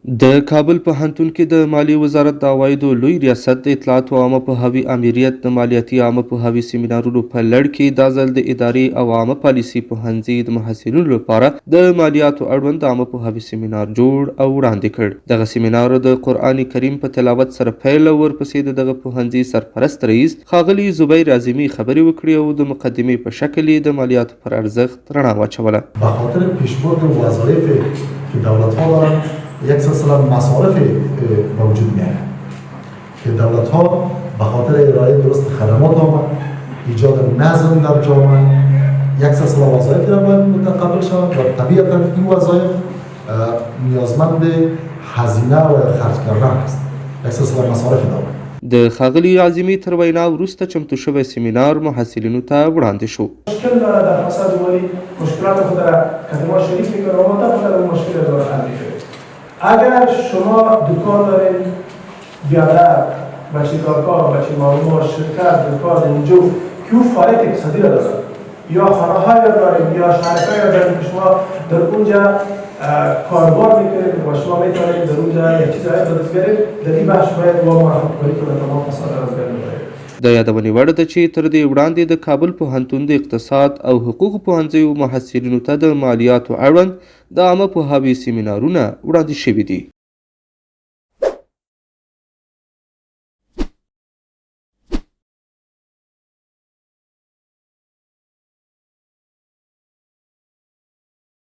د کابل پوهنتون کې د مالیې وزارت د عوایدو لوی ریاست د اطلاعات او عامه پوهاوي امریت د مالیاتي عامه پوهاوي سیمینارونو په لړ کې دا ځل د ادارې او عامه پالیسي پوهنځي د محصلینو لپاره د مالیاتو اړوند عامه پوهاوي سیمینار جوړ او وړاندې کړ. دغه سیمینار د قرآن کریم په تلاوت سره پیل او ورپسې د دغه پوهنځي سرپرست رئیس ښاغلي زبیر اعظمي خبرې وکړې او د مقدمې په شکل یې د مالیاتو پر ارزښت رڼا واچوله. به خاطر پیشبرد وظایف که دولت‌ها دارند یک سلسله مصارف موجود می‌آید که دولت‌ها به خاطر ارائه درست خدمات آمد، ایجاد نظم در جامعه یک سلسله وظایف را باید متقبل شوند و طبیعتاً این وظایف نیازمند هزینه و خرج کردن است. یک سلسله مصارف دارند. د ښاغلي اعظمي تر وینا وروسته چمتو شوی سیمینار محصلینو ته وړاندې شو. مشکل داره در فساد مالی، مشکلات خود را کلمات شریک میکنه و منطقه خود را مشکل داره حل میکنه. اگر شما دکان دارید بیادر، بچه کارکار، بچه معلومات، شرکت، دکان، اینجا که او فعالیت اقتصادی را دارد یا خانه های را دارید یا شرکای را دارید که شما در اونجا کاربار میکنید و شما میتونید در اونجا یک چیز را دست بیارید، در این بخش باید با مرافق کاری کنید تمام فساد را از بین ببرید. د یادونې وړ ده چې تر دې وړاندې د کابل پوهنتون د اقتصاد او حقوقو پوهنځیو محصلینو ته د مالیاتو اړوند د عامه پوهاوي سیمینارونه وړاندې شوي دي.